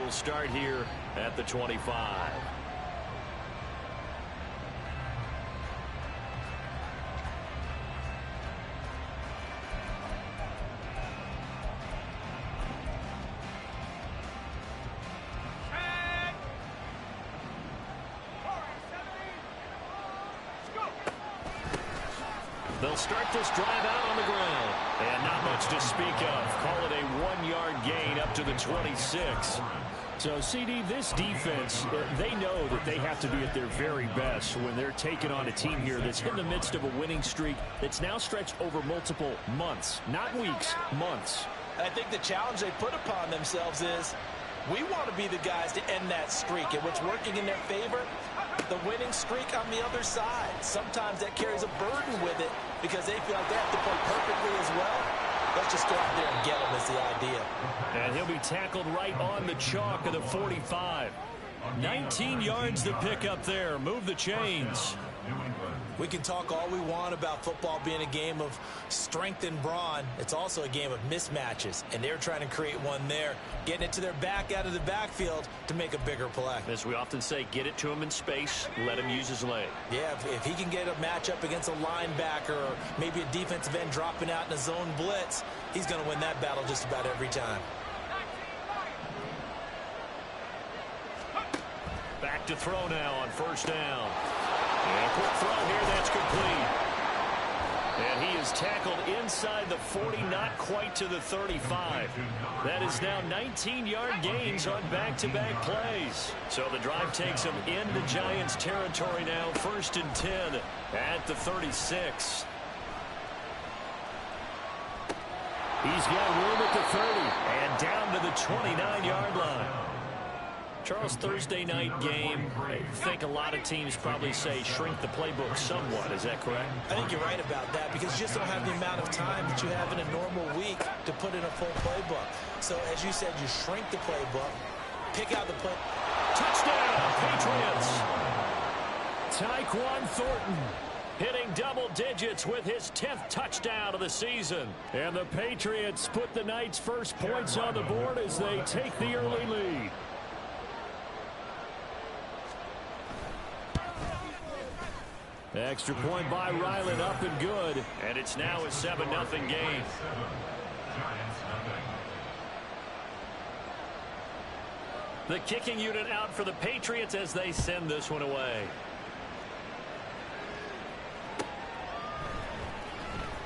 will start here at the 25. They'll start this drive out on the ground. And not much to speak of. Call it a 1-yard gain up to the 26. So, CD, this defense, they know that they have to be at their very best when they're taking on a team here that's in the midst of a winning streak that's now stretched over multiple months. Not weeks, months. I think the challenge they put upon themselves is we want to be the guys to end that streak. And what's working in their favor? The winning streak on the other side. Sometimes that carries a burden with it because they feel like they have to play perfectly as well. Let's just go out there and get him is the idea. And he'll be tackled right on the chalk of the 45. 19 yards to pick up there. Move the chains. We can talk all we want about football being a game of strength and brawn. It's also a game of mismatches, and they're trying to create one there, getting it to their back out of the backfield to make a bigger play. As we often say, get it to him in space, let him use his leg. Yeah, if he can get a matchup against a linebacker or maybe a defensive end dropping out in a zone blitz, he's going to win that battle just about every time. Back to throw now on first down. And a quick throw here, that's complete. And he is tackled inside the 40, not quite to the 35. That is now 19-yard gains on back-to-back plays. So the drive takes him into Giants territory now, 1st and 10 at the 36. He's got room at the 30 and down to the 29-yard line. Charles, Thursday night game, I think a lot of teams probably say shrink the playbook somewhat. Is that correct? I think you're right about that because you just don't have the amount of time that you have in a normal week to put in a full playbook. So, as you said, you shrink the playbook, pick out the play. Touchdown, Patriots! Tyquan Thornton hitting double digits with his 10th touchdown of the season. And the Patriots put the Knights' first points on the board as they take the early lead. Extra point by Ryland, up and good. And it's now a 7-0 game. The kicking unit out for the Patriots as they send this one away.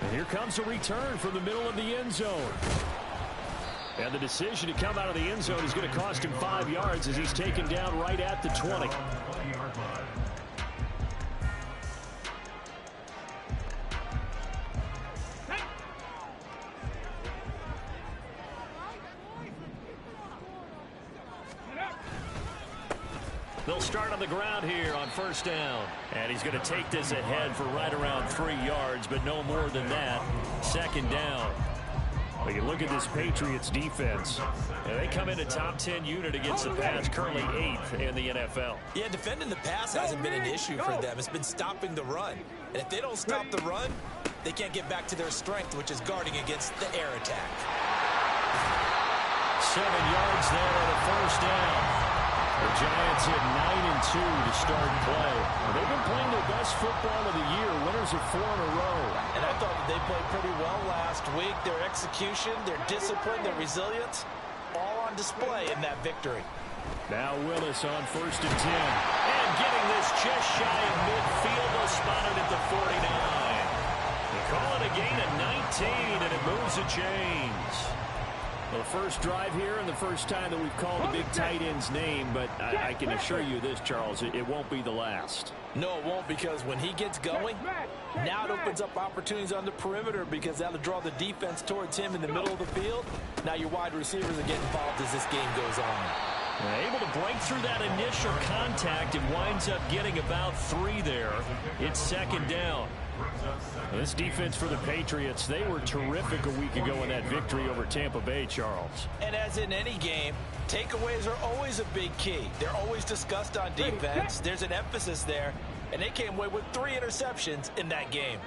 And here comes a return from the middle of the end zone. And the decision to come out of the end zone is going to cost him 5 yards as he's taken down right at the 20. They'll start on the ground here on first down. And he's going to take this ahead for right around 3 yards, but no more than that. 2nd down. But you look at this Patriots defense. And they come in a top 10 unit against the pass, currently 8th in the NFL. Yeah, defending the pass hasn't been an issue for them. It's been stopping the run. And if they don't stop the run, they can't get back to their strength, which is guarding against the air attack. 7 yards there at a first down. The Giants hit 9-2 to start play. They've been playing their best football of the year, winners of 4 in a row. And I thought that they played pretty well last week. Their execution, their discipline, their resilience, all on display in that victory. Now Willis on 1st and 10. And getting this just shy of midfield, they'll spot it at the 49. They call it a gain of 19, and it moves the chains. Well, the first drive here and the first time that we've called a big tight end's name, but I can assure you this, Charles, it won't be the last. No, it won't, because when he gets going, now it opens up opportunities on the perimeter because that'll draw the defense towards him in the middle of the field. Now your wide receivers are getting involved as this game goes on. Able to break through that initial contact and winds up getting about 3 there. It's 2nd down. This defense for the Patriots, they were terrific a week ago in that victory over Tampa Bay, Charles. And as in any game, takeaways are always a big key. They're always discussed on defense. There's an emphasis there, and they came away with 3 interceptions in that game.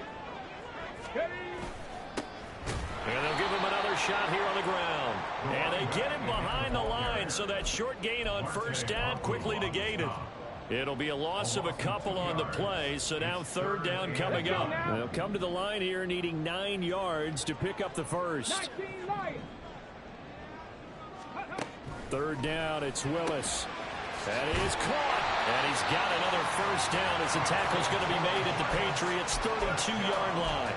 And they'll give him another shot here on the ground. And they get him behind the line, so that short gain on first down quickly negated. It'll be a loss of a couple on the play, so now third down coming up. They'll come to the line here needing 9 yards to pick up the first. Third down, it's Willis. That is caught. And he's got another first down as the tackle's going to be made at the Patriots' 32-yard line.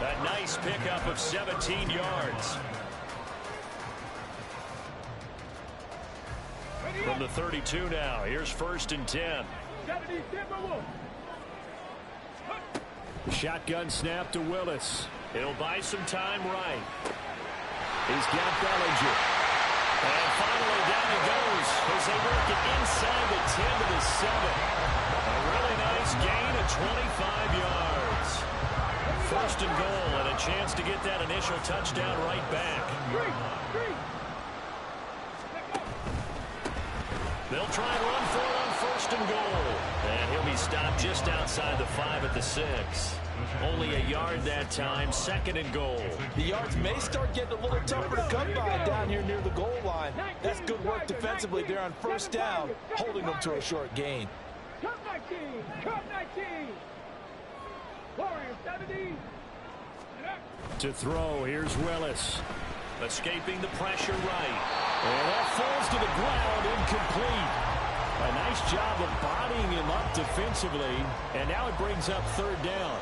A nice pickup of 17 yards. From the 32 now, here's first and 10. Shotgun snap to Willis. It'll buy some time right. He's got Bellinger. And finally down he goes as they work it inside the 10 to the 7. A really nice gain of 25 yards. First and goal and a chance to get that initial touchdown right back. They'll try and run for it on first and goal. And he'll be stopped just outside the 5 at the 6. Only a yard that time, second and goal. The yards may start getting a little tougher to come by down here near the goal line. That's good work defensively there on first down, holding them to a short gain. Cut 19! Cut 19! Warriors 70! To throw, here's Willis. Escaping the pressure right. And that falls to the ground, incomplete. A nice job of bodying him up defensively. And now it brings up third down.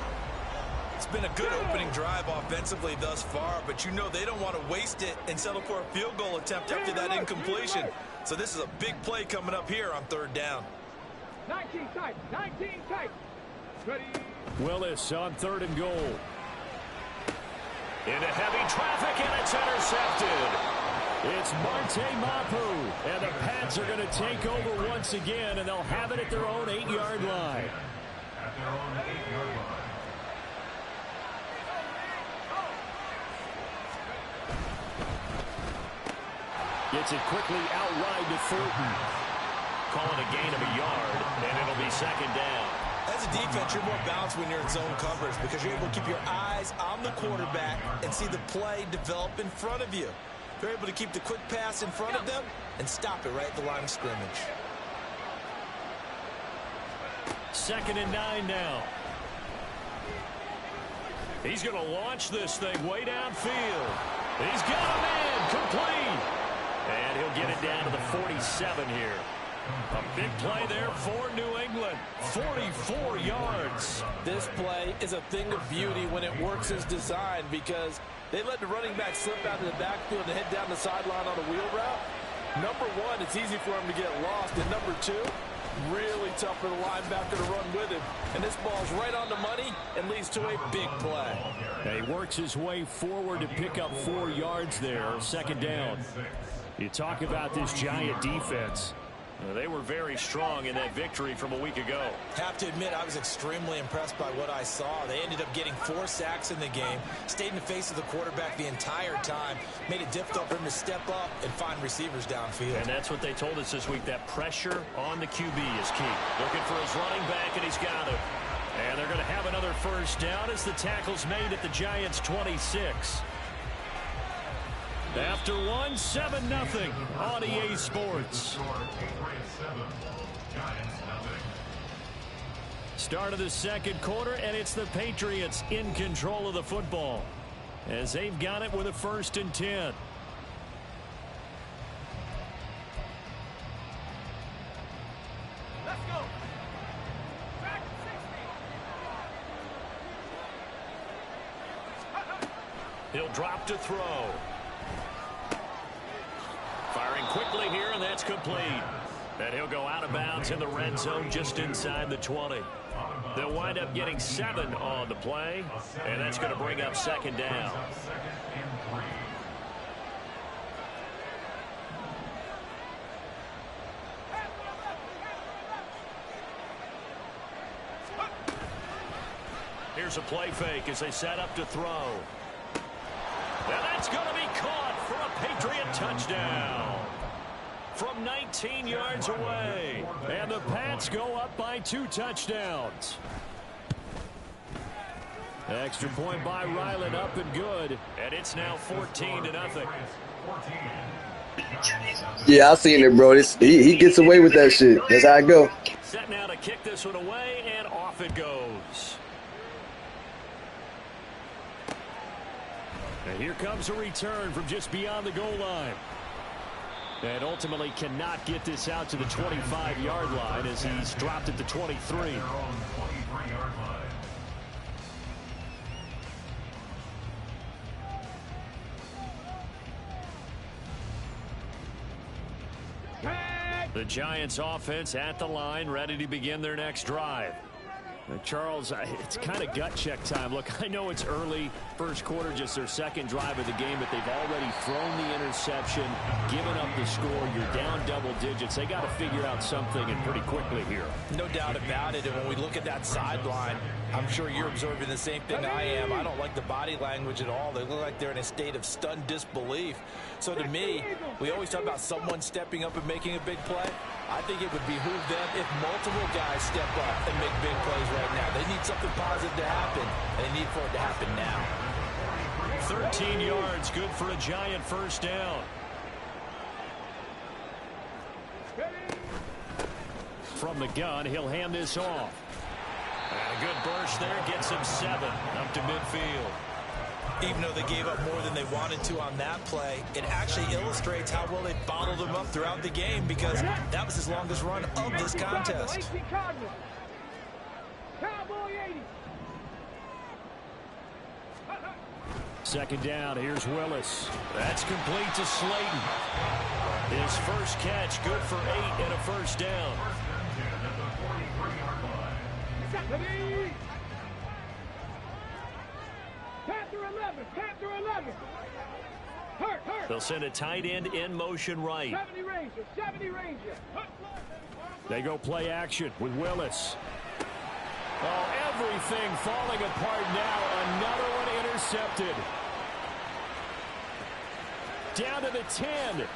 It's been a good opening drive offensively thus far, but you know they don't want to waste it and settle for a field goal attempt after that incompletion. So this is a big play coming up here on third down. 19 tight, 19 tight. Ready. Willis on third and goal. Into heavy traffic, and it's intercepted. It's Marte Mapu, and the Pats are going to take over once again, and they'll have it at their own 8-yard line. Gets it quickly out wide to Thornton. Calling a gain of a yard, and it'll be second down. As a defense, you're more balanced when you're in zone coverage because you're able to keep your eyes on the quarterback and see the play develop in front of you. You're able to keep the quick pass in front of them and stop it right at the line of scrimmage. Second and 9 now. He's going to launch this thing way downfield. He's got a man complete. And he'll get it down to the 47 here. A big play there for New England. 44 yards. This play is a thing of beauty when it works as designed because they let the running back slip out of the backfield and head down the sideline on a wheel route. Number one, it's easy for him to get lost. And number two, really tough for the linebacker to run with him. And this ball's right on the money and leads to a big play. He works his way forward to pick up 4 yards there. Second down. You talk about this Giant defense. They were very strong in that victory from a week ago. Have to admit, I was extremely impressed by what I saw. They ended up getting 4 sacks in the game, stayed in the face of the quarterback the entire time, made it difficult for him to step up and find receivers downfield. And that's what they told us this week, that pressure on the QB is key. Looking for his running back, and he's got it. And they're going to have another first down as the tackle's made at the Giants' 26. After 1, 7-0 on EA Sports. Start of the second quarter, and it's the Patriots in control of the football as they've got it with a first and 10. Let's go. Back 60. He'll drop to throw. Firing quickly here, and that's complete. And he'll go out of bounds in the red zone just inside the 20. They'll wind up getting 7 on the play, and that's going to bring up second down. Here's a play fake as they set up to throw. And that's going to be caught for a Patriot touchdown from 19 yards away. And the Pats go up by 2 touchdowns. Extra point by Ryland, up and good. And it's now 14-0. Yeah, I seen it, bro. He gets away with that shit. That's how I go. Set now to kick this one away, and off it goes. And here comes a return from just beyond the goal line. And ultimately cannot get this out to the 25-yard line as he's dropped it to 23. The Giants offense at the line, ready to begin their next drive. Charles, it's kind of gut check time. Look, I know it's early, first quarter, just their second drive of the game, but they've already thrown the interception, given up the score. You're down double digits. They got to figure out something, and pretty quickly here. No doubt about it. And when we look at that sideline, I'm sure you're observing the same thing I am. I don't like the body language at all. They look like they're in a state of stunned disbelief. So to me, we always talk about someone stepping up and making a big play. I think it would behoove them if multiple guys step up and make big plays right now. They need something positive to happen. They need for it to happen now. 13 yards, good for a Giant first down. From the gun, he'll hand this off. And a good burst there, gets him 7 up to midfield. Even though they gave up more than they wanted to on that play, it actually illustrates how well they bottled them up throughout the game, because that was his longest run of this contest. Cowboy 80. Second down, here's Willis. That's complete to Slayton. His first catch, good for 8 and a first down. Panther 11. Panther 11. Hurt. They'll send a tight end in motion right. 70 Ranger. 70 Ranger. They go play action with Willis. Oh, everything falling apart now. Another one intercepted. Down to the 10.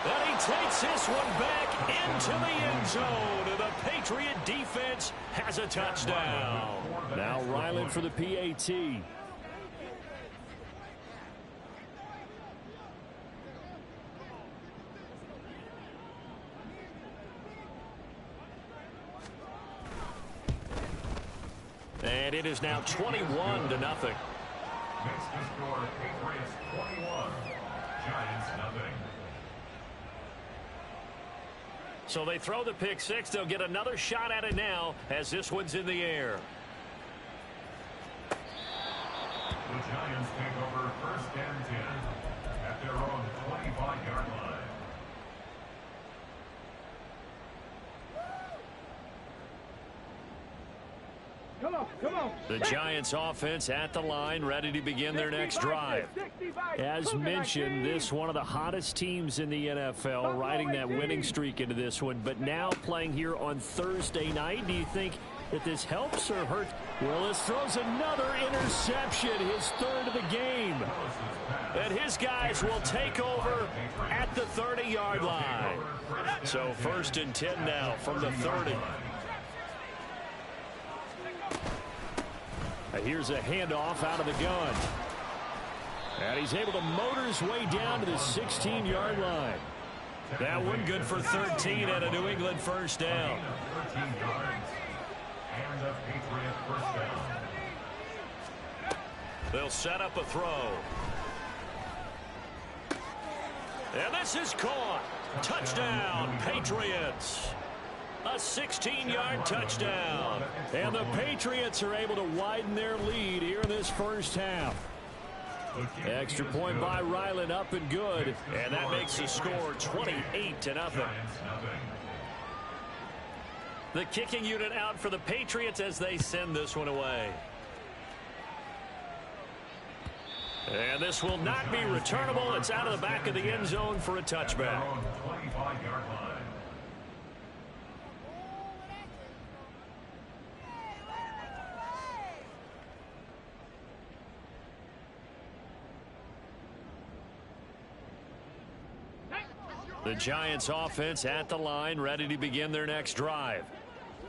And he takes this one back into the end zone. And the Patriot defense has a touchdown. Now Ryland for the PAT. And it is now 21-0. Next to score, Patriots 21, Giants nothing. So they throw the pick six. They'll get another shot at it now as this one's in the air. The Giants take over first and 10 at their own 25-yard line. Come on. The Giants offense at the line, ready to begin their next drive. As mentioned, this one of the hottest teams in the NFL, riding that winning streak into this one, but now playing here on Thursday night. Do you think that this helps or hurts? Willis throws another interception, his third of the game. And his guys will take over at the 30-yard line. So first and 10 now from the 30. Here's a handoff out of the gun. And he's able to motor his way down to the 16-yard line. That one good for 13 and a New England first down. 13 yards and a Patriot first down. They'll set up a throw. And this is caught. Touchdown, Patriots. A 16-yard touchdown. And the Patriots are able to widen their lead here in this first half. Extra point by Ryland, up and good. And that makes the score 28-0. The kicking unit out for the Patriots as they send this one away. And this will not be returnable. It's out of the back of the end zone for a touchback. 25-yard line. The Giants offense at the line, ready to begin their next drive.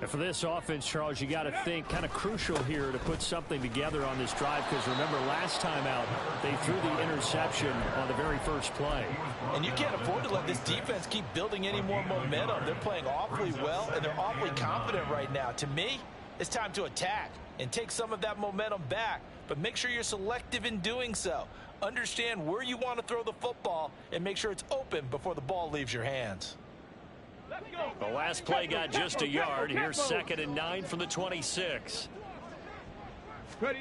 And for this offense, Charles, you got to think kind of crucial here to put something together on this drive, because remember last time out they threw the interception on the very first play. And you can't afford to let this defense keep building any more momentum. They're playing awfully well, and they're awfully confident right now. To me, it's time to attack and take some of that momentum back, but make sure you're selective in doing so. Understand where you want to throw the football and make sure it's open before the ball leaves your hands. The last play got just a yard. Here's 2nd and 9 from the 26. Ready.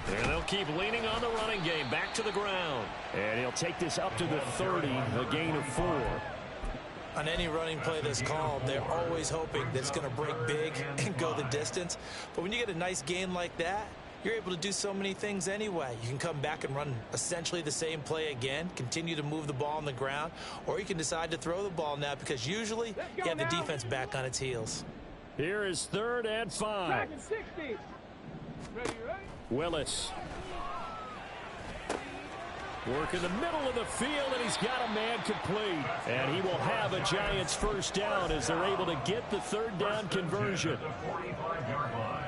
And they'll keep leaning on the running game. Back to the ground. And he'll take this up to the 30, a gain of 4. On any running play that's called, they're always hoping that it's going to break big and go the distance. But when you get a nice gain like that, you're able to do so many things anyway. You can come back and run essentially the same play again, continue to move the ball on the ground, or you can decide to throw the ball now, because usually you have the defense back on its heels. Here is 3rd and 5. 60. Ready, ready? Willis. Work in the middle of the field, and he's got a man complete. And he will have a Giants first down as they're able to get the 3rd down conversion. The 45-yard line.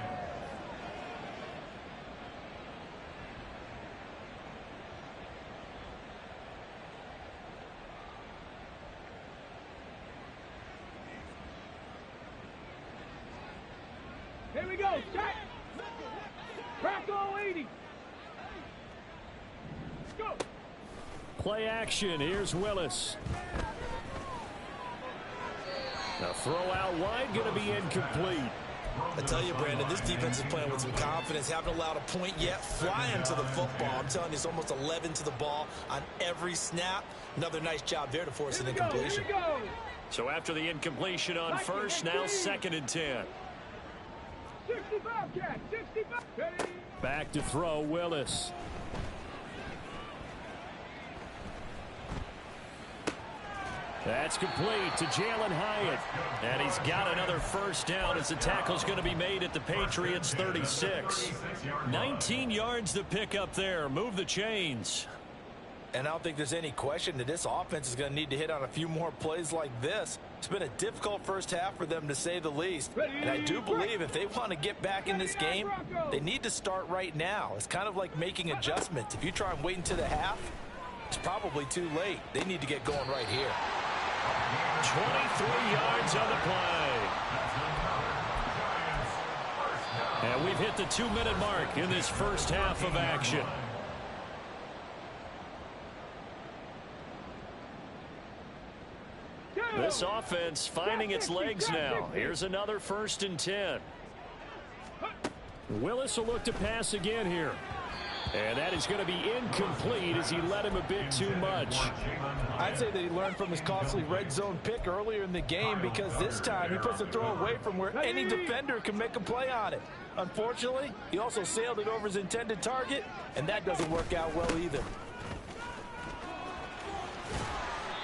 Here we go. Check. Crack all 80. Go. Play action. Here's Willis. The throw out wide going to be incomplete. I tell you, Brandon, this defense is playing with some confidence. Haven't allowed a point yet. Flying to the football. I'm telling you, it's almost 11 to the ball on every snap. Another nice job there to force an incompletion. Here we go. So after the incompletion on first, now 2nd and 10. 65, Jack. 65. Ready. Back to throw, Willis. That's complete to Jalen Hyatt. And he's got another first down as the tackle's going to be made at the Patriots' 36. 19 yards to pick up there. Move the chains. And I don't think there's any question that this offense is going to need to hit on a few more plays like this. It's been a difficult first half for them, to say the least. And I do believe if they want to get back in this game, they need to start right now. It's kind of like making adjustments. If you try and wait until the half, it's probably too late. They need to get going right here. 23 yards on the play. And we've hit the 2-minute mark in this first half of action. This offense finding its legs now. Here's another 1st and 10. Willis will look to pass again here. And that is going to be incomplete as he let him a bit too much. I'd say that he learned from his costly red zone pick earlier in the game, because this time he puts the throw away from where any defender can make a play on it. Unfortunately, he also sailed it over his intended target, and that doesn't work out well either.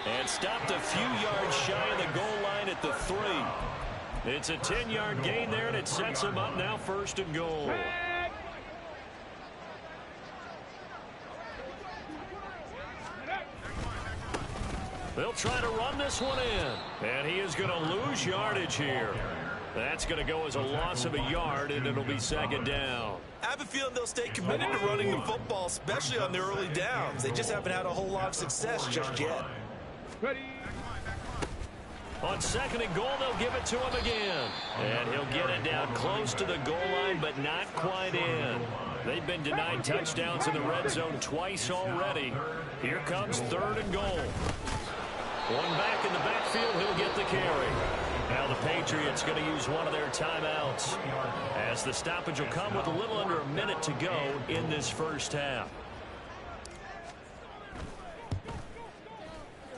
And stopped a few yards shy of the goal line at the 3. It's a 10-yard gain there, and it sets him up now 1st and goal. They'll try to run this one in. And he is going to lose yardage here. That's going to go as a loss of a yard, and it'll be 2nd down. I have a feeling they'll stay committed to running the football, especially on their early downs. They just haven't had a whole lot of success just yet. Ready. On 2nd and goal, they'll give it to him again. And he'll get it down close to the goal line, but not quite in. They've been denied touchdowns in the red zone twice already. Here comes 3rd and goal. One back in the backfield, he'll get the carry. Now the Patriots going to use one of their timeouts, as the stoppage will come with a little under a minute to go in this first half.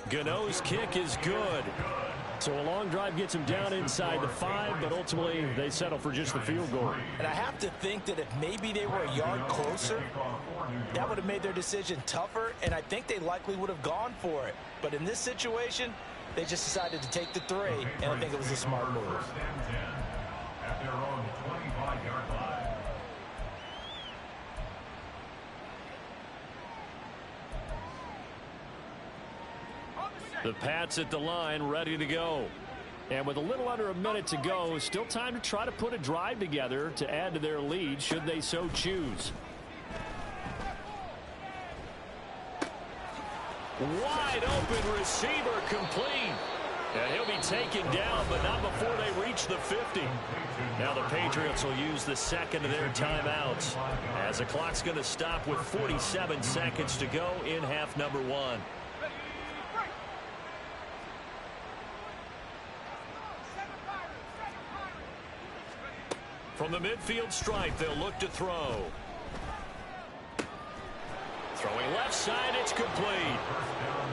Gano's kick is good. So a long drive gets him down inside the 5, but ultimately they settle for just the field goal. And I have to think that if maybe they were a yard closer, that would have made their decision tougher, and I think they likely would have gone for it. But in this situation, they just decided to take the 3, and I think it was a smart move. At their own 25-yard line. The Pats at the line, ready to go. And with a little under a minute to go, still time to try to put a drive together to add to their lead should they so choose. Wide open receiver complete. And he'll be taken down, but not before they reach the 50. Now the Patriots will use the second of their timeouts as the clock's going to stop with 47 seconds to go in half number 1. From the midfield stripe, they'll look to throw. Throwing left side, it's complete.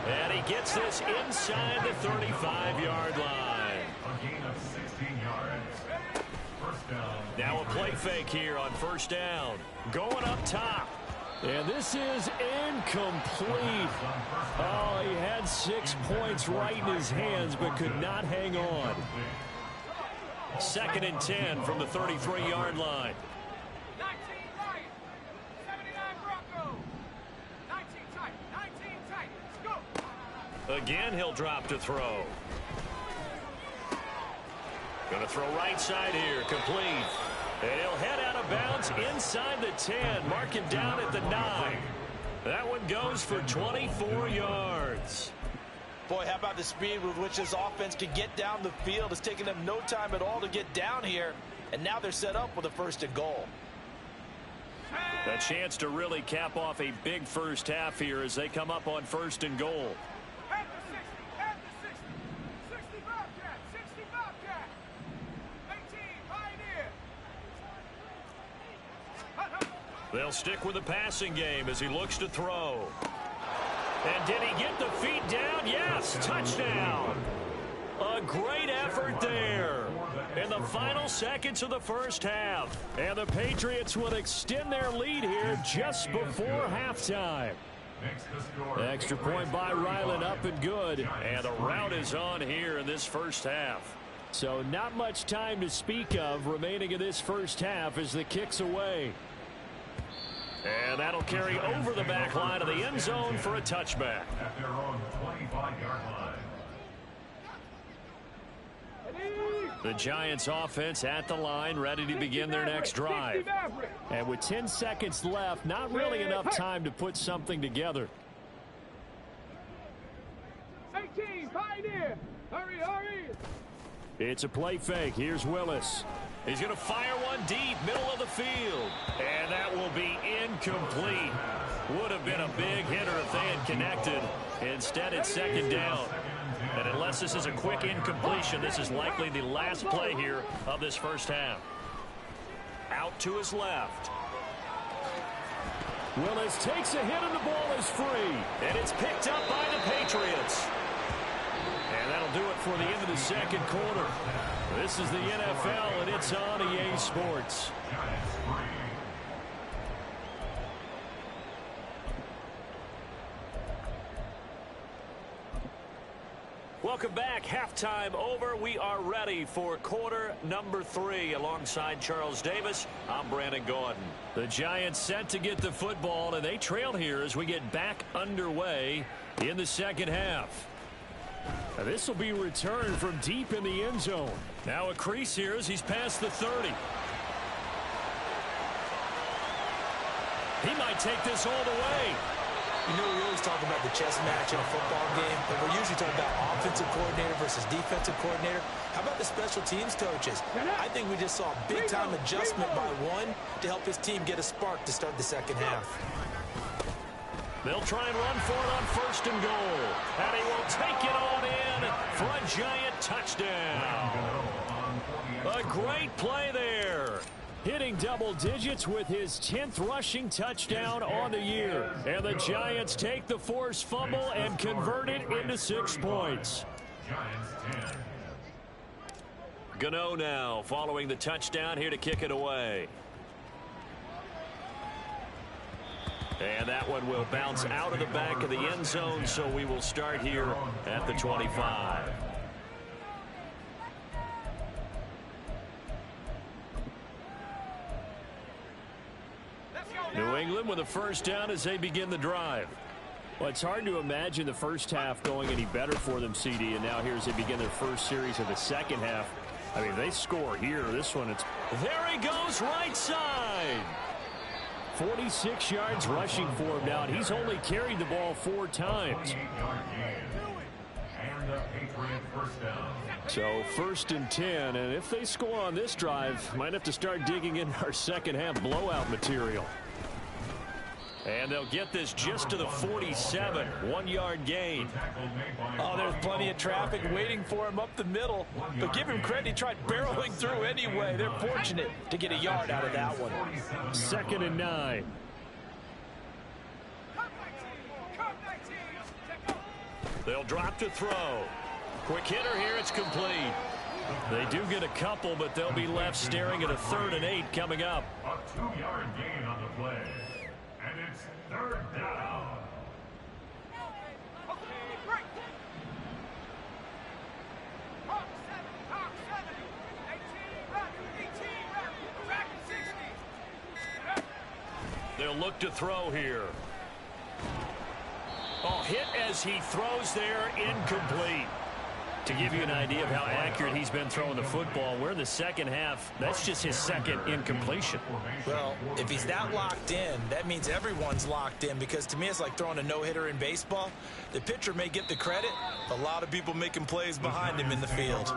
And he gets this inside the 35-yard line. A gain of 16 yards. First down. Now a play fake here on first down. Going up top. And this is incomplete. Oh, he had 6 points right in his hands, but could not hang on. 2nd and 10 from the 33-yard line. 19 right. 79 Bronco. 19 tight. 19 tight. Let's go. Again, he'll drop to throw. Going to throw right side here, complete. And he'll head out of bounds inside the 10, mark him down at the 9. That one goes for 24 yards. Boy, how about the speed with which this offense can get down the field? It's taking them no time at all to get down here, and now they're set up with a 1st and goal. A chance to really cap off a big first half here as they come up on 1st and goal. At the 60. At the 60. 60 Bobcat. 60 Bobcat. 18 Pioneer. They'll stick with the passing game as he looks to throw. And did he get the feet down? Yes, touchdown. A great effort there in the final seconds of the first half. And the Patriots will extend their lead here just before halftime. Extra point by Ryland, up and good. And the rout is on here in this first half. So not much time to speak of remaining in this first half as the kick's away. And that'll carry over the back line of the end zone for a touchback. At their own 25-yard line. The Giants offense at the line, ready to begin their next drive. And with 10 seconds left, not really enough time to put something together. 18 Pioneer. Hurry, hurry. It's a play fake. Here's Willis. He's going to fire one deep, middle of the field. And that will be incomplete. Would have been a big hitter if they had connected. Instead, it's 2nd down. And unless this is a quick incompletion, this is likely the last play here of this first half. Out to his left. Willis takes a hit and the ball is free. And it's picked up by the Patriots. And that'll do it for the end of the second quarter. This is the NFL, and it's on EA Sports. Welcome back. Halftime over. We are ready for quarter number 3. Alongside Charles Davis, I'm Brandon Gordon. The Giants set to get the football, and they trail here as we get back underway in the second half. Now this will be returned from deep in the end zone. Now a crease here as he's past the 30. He might take this all the way. You know, we always talk about the chess match in a football game, but we're usually talking about offensive coordinator versus defensive coordinator. How about the special teams coaches? I think we just saw a big-time adjustment by one to help his team get a spark to start the second half. They'll try and run for it on 1st and goal. And he will take it on in for a Giant touchdown. A great play there. Hitting double digits with his 10th rushing touchdown on the year. And the Giants take the forced fumble and convert it into 6 points. Gano now following the touchdown here to kick it away. And that one will bounce out of the back of the end zone, so we will start here at the 25. New England with a first down as they begin the drive. Well, it's hard to imagine the first half going any better for them, CD, and now here as they begin their first series of the second half. I mean, they score here. This one, it's... There he goes, right side. 46 yards rushing for him now, and he's only carried the ball 4 times. And a Patriot first down. So 1st and 10, and if they score on this drive, might have to start digging in our second half blowout material. And they'll get this just to the 47, 1-yard gain. Oh, there's plenty of traffic waiting for him up the middle. But give him credit, he tried barreling through anyway. They're fortunate to get a yard out of that one. 2nd and 9. They'll drop to throw. Quick hitter here, it's complete. They do get a couple, but they'll be left staring at a 3rd and 8 coming up. A 2-yard gain on the play. And it's 3rd down. They'll look to throw here. Oh, hit as he throws there, incomplete. To give you an idea of how accurate he's been throwing the football, we're in the second half. That's just his 2nd incompletion. Well, if he's that locked in, that means everyone's locked in, because to me it's like throwing a no-hitter in baseball. The pitcher may get the credit, a lot of people making plays behind him in the field.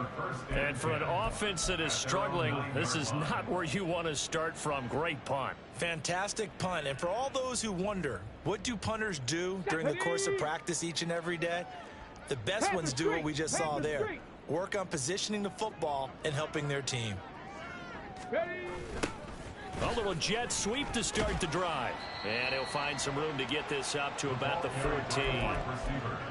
And for an offense that is struggling, this is not where you want to start from. Great punt. Fantastic punt. And for all those who wonder, what do punters do during the course of practice each and every day? The best ones do what we just saw there. Work on positioning the football and helping their team. A little jet sweep to start the drive. And he'll find some room to get this up to about the 14.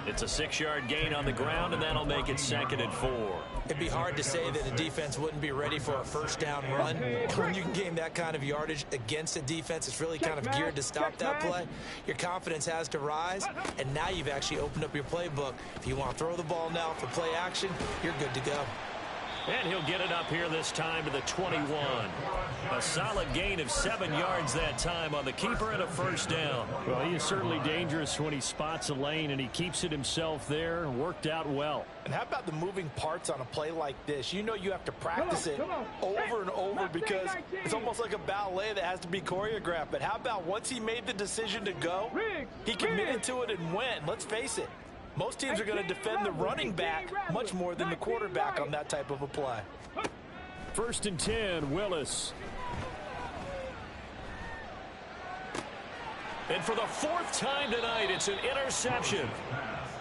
It's a 6-yard gain on the ground, and that'll make it 2nd and 4. It'd be hard to say that the defense wouldn't be ready for a first down run. When you can gain that kind of yardage against a defense that's really kind of geared to stop that play, your confidence has to rise, and now you've actually opened up your playbook. If you want to throw the ball now for play action, you're good to go. And he'll get it up here this time to the 21. A solid gain of 7 yards that time on the keeper and a first down. Well, he is certainly dangerous when he spots a lane, and he keeps it himself there. Worked out well. And how about the moving parts on a play like this? You know you have to practice it over and over, because it's almost like a ballet that has to be choreographed. But how about once he made the decision to go, he committed to it and went. Let's face it. Most teams are going to defend the running back much more than the quarterback on that type of a play. 1st and 10, Willis. And for the 4th time tonight, it's an interception.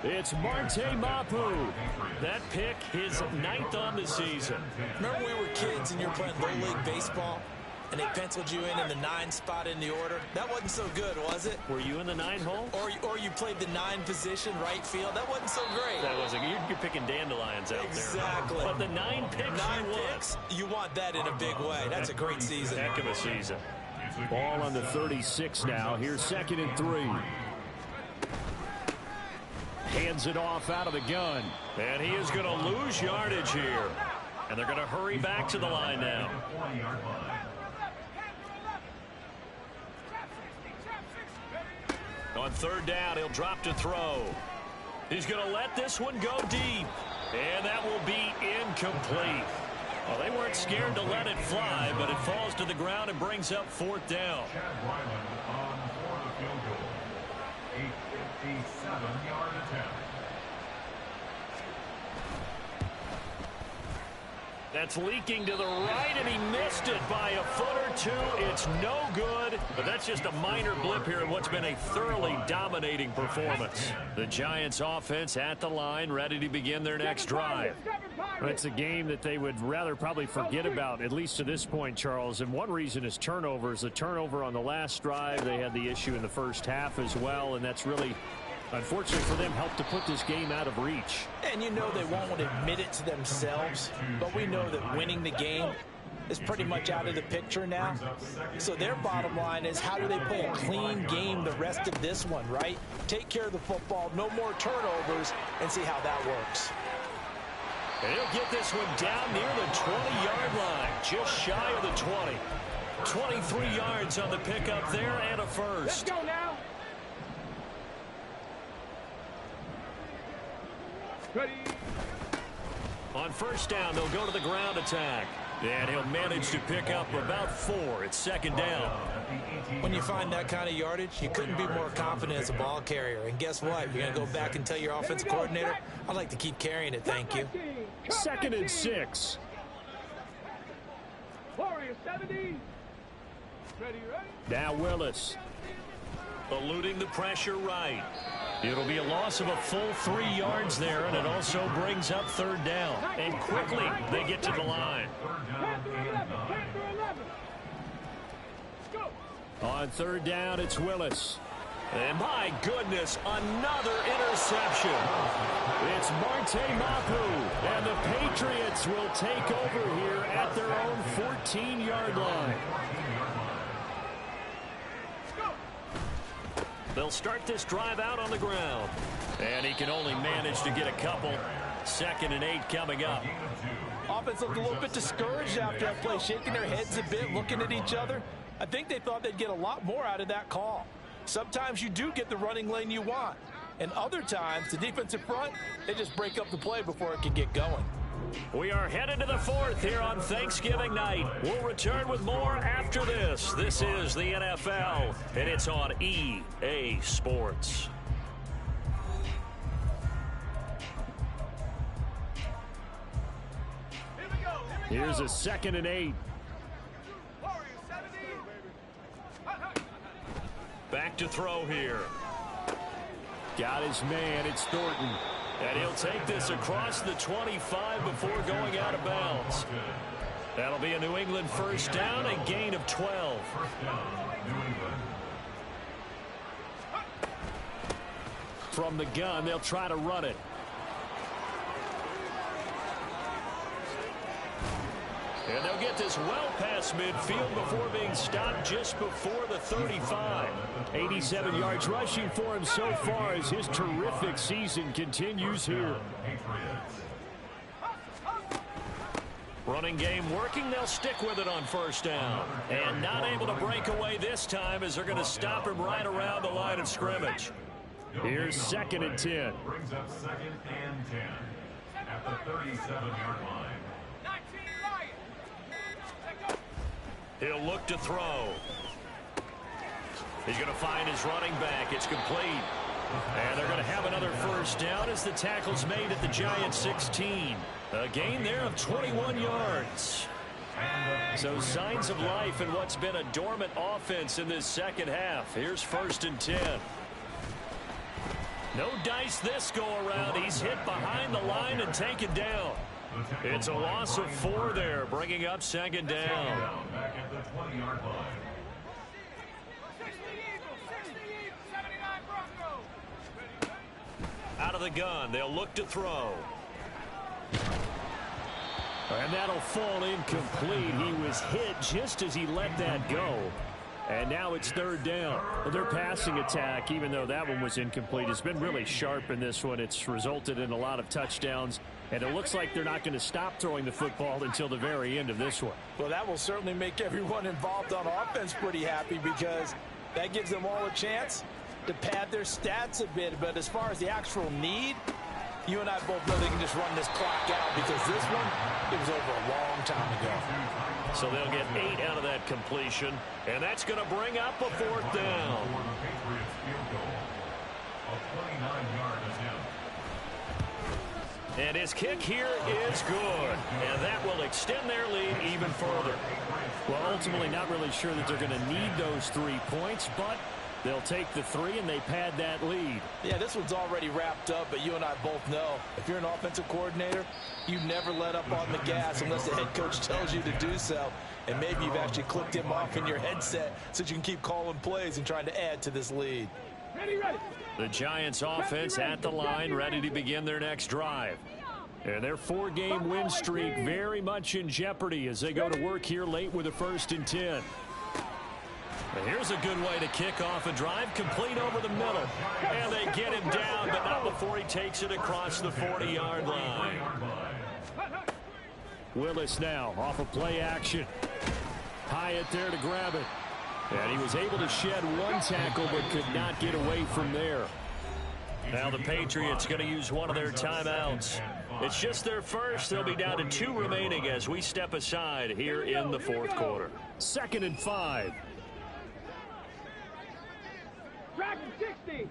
It's Marte Mapu. That pick, his 9th on the season. Remember we were kids and you're playing low league baseball, and they penciled you in the 9 spot in the order? That wasn't so good, was it? Were you in the 9 hole? Or you played the 9 position, right field. That wasn't so great. That wasn't. You're picking dandelions out exactly. there. But the 9 picks 9 picks, you want that in a big way. That's a great season. Heck of a season. Ball on the 36 now. Here's 2nd and 3. Hands it off out of the gun. And he is going to lose yardage here. And they're going to hurry back to the line now. On 3rd down, he'll drop to throw. He's going to let this one go deep. And that will be incomplete. Well, they weren't scared to let it fly, but it falls to the ground and brings up 4th down. Chad Ryland on for the field goal. A 57-yard attempt. That's leaking to the right, and he missed it by a foot or 2. It's no good, but that's just a minor blip here in what's been a thoroughly dominating performance. The Giants offense at the line, ready to begin their next drive. It's a game that they would rather probably forget about, at least to this point, Charles. And one reason is turnovers. The turnover on the last drive, they had the issue in the first half as well, and that's really, unfortunately for them, helped to put this game out of reach. And you know they won't admit it to themselves, but we know that winning the game is pretty much out of the picture now. So their bottom line is, how do they play a clean game the rest of this one, right? Take care of the football, no more turnovers, and see how that works. And he'll get this one down near the 20-yard line, just shy of the 20. 23 yards on the pickup there and a first. Let's go now. Ready. On first down, they'll go to the ground attack. And he'll manage to pick up about 4. It's second down. When you find that kind of yardage, you couldn't be more confident as a ball carrier. And guess what? You're going to go back and tell your offensive coordinator, I'd like to keep carrying it, thank you. Second and 6. Warrior 70. Ready, ready. Now Willis. Eluding the pressure right. It'll be a loss of a full 3 yards there, and it also brings up third down. And quickly, they get to the line. Panther 11. Panther 11. Go. On third down, it's Willis. And my goodness, another interception. It's Marte Mapu, and the Patriots will take over here at their own 14-yard line. They'll start this drive out on the ground. And he can only manage to get a couple. Second and 8 coming up. Offense looked a little bit discouraged after that play, shaking their heads a bit, looking at each other. I think they thought they'd get a lot more out of that call. Sometimes you do get the running lane you want. And other times, the defensive front, they just break up the play before it can get going. We are headed to the 4th here on Thanksgiving night. We'll return with more after this. This is the NFL, and it's on EA Sports. Here's a second and 8. Warrior 70. Back to throw here. Got his man, it's Thornton. And he'll take this across the 25 before going out of bounds. That'll be a New England first down, a gain of 12. From the gun, they'll try to run it. And they'll get this well past midfield before being stopped just before the 35. 87 yards rushing for him so far as his terrific season continues here. Running game working. They'll stick with it on first down. And not able to break away this time as they're going to stop him right around the line of scrimmage. Here's second and 10. Brings up second and 10 at the 37-yard line. 19 Lions. Take up. He'll look to throw. He's going to find his running back. It's complete. And they're going to have another first down as the tackle's made at the Giants 16. A gain there of 21 yards. So signs of life in what's been a dormant offense in this second half. Here's first and 10. No dice this go around. He's hit behind the line and taken down. It's a loss of 4 there, bringing up second down. Back at the 20-yard line. 60 Eagles. 60 Eagles. 79 Broncos. Ready, ready. Out of the gun, they'll look to throw. And that'll fall incomplete. He was hit just as he let that go. And now it's third down. Well, their passing attack, even though that one was incomplete, has been really sharp in this one. It's resulted in a lot of touchdowns. And it looks like they're not going to stop throwing the football until the very end of this one. Well, that will certainly make everyone involved on offense pretty happy because that gives them all a chance to pad their stats a bit. But as far as the actual need, you and I both know they can just run this clock out because this one, it was over a long time ago. So they'll get 8 out of that completion, and that's going to bring up a 4th down. For the Patriots field goal, a 29-yard attempt. And his kick here is good, and that will extend their lead even further. Well, ultimately not really sure that they're going to need those 3 points, but they'll take the 3 and they pad that lead. Yeah, this one's already wrapped up, but you and I both know if you're an offensive coordinator, you never let up on the gas unless the head coach tells you to do so. And maybe you've actually clicked him off in your headset so you can keep calling plays and trying to add to this lead. Ready, ready. The Giants offense at the line, ready to begin their next drive. And their 4-game win streak very much in jeopardy as they go to work here late with a 1st and 10. And here's a good way to kick off a drive, complete over the middle. And they get him down, but not before he takes it across the 40-yard line. Willis now off of play action. Hyatt there to grab it. And he was able to shed 1 tackle but could not get away from there. Now the Patriots going to use one of their timeouts. It's just their first. They'll be down to 2 remaining as we step aside here in the fourth quarter. 2nd and 5. Dragon 60.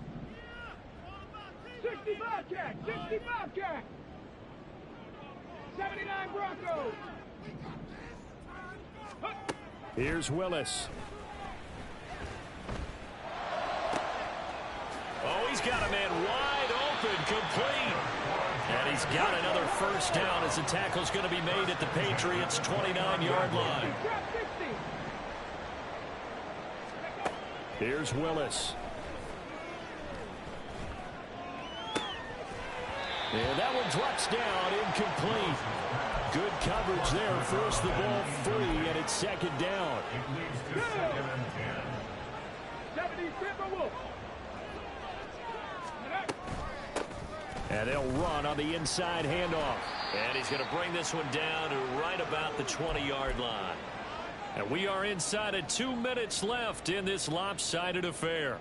60 Bobcat. 60 Bobcat. 79 Broncos. Here's Willis. Oh, he's got a man wide open, complete. And he's got another first down as the tackle's going to be made at the Patriots' 29-yard line. Here's Willis. And that one drops down, incomplete. Good coverage there, forced the ball free, and it's 2nd down. And they'll run on the inside handoff. And he's going to bring this one down to right about the 20-yard line. And we are inside of 2 minutes left in this lopsided affair.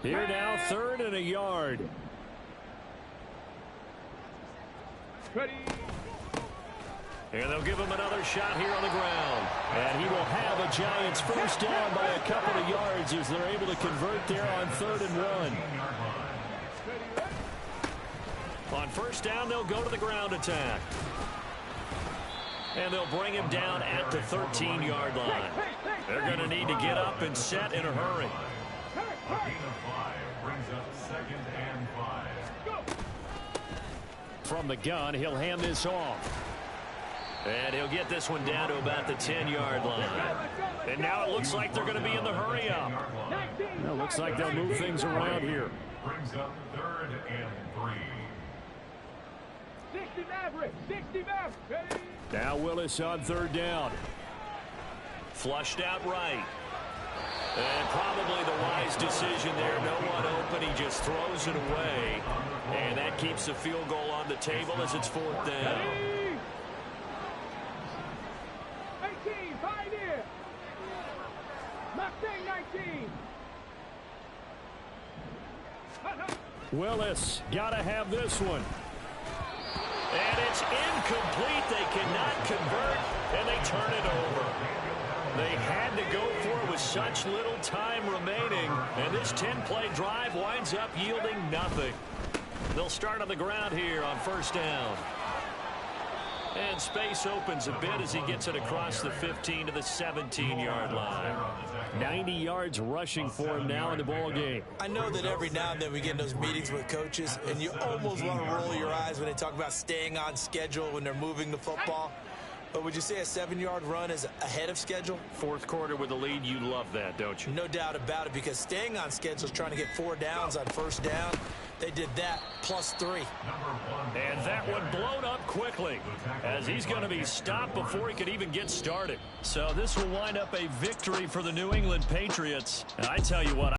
Here now, 3rd and a yard. Ready. And they'll give him another shot here on the ground. And he will have a Giants first down by a couple of yards as they're able to convert there on 3rd and 1. On first down, they'll go to the ground attack. And they'll bring him down at the 13-yard line. They're going to need to get up and set in a hurry. A gain of 5 brings up 2nd and 5. From the gun, he'll hand this off. And he'll get this one down to about the 10-yard line. And now it looks like they're going to be in the hurry up. Well, looks like they'll move things around here. Brings up 3rd and 3. 60 Maverick. 60 Maverick. Now Willis on 3rd down. Flushed out right. And probably the wise decision there. No one open. He just throws it away. And that keeps the field goal on the table as it's 4th down. 18, Pioneer. Mustang 19. Willis, got to have this one. And it's incomplete. They cannot convert, and they turn it over. They had to go for it with such little time remaining, and this 10-play drive winds up yielding nothing. They'll start on the ground here on first down. And space opens a bit as he gets it across the 15 to the 17-yard line. 90 yards rushing for him now in the ball game. I know that every now and then we get in those meetings with coaches, and you almost want to roll your eyes when they talk about staying on schedule when they're moving the football. But would you say a 7-yard run is ahead of schedule? Fourth quarter with the lead, you love that, don't you? No doubt about it, because staying on schedule is trying to get 4 downs on first down. They did that +3. And that one blown up quickly as he's going to be stopped before he could even get started. So this will wind up a victory for the New England Patriots. And I tell you what,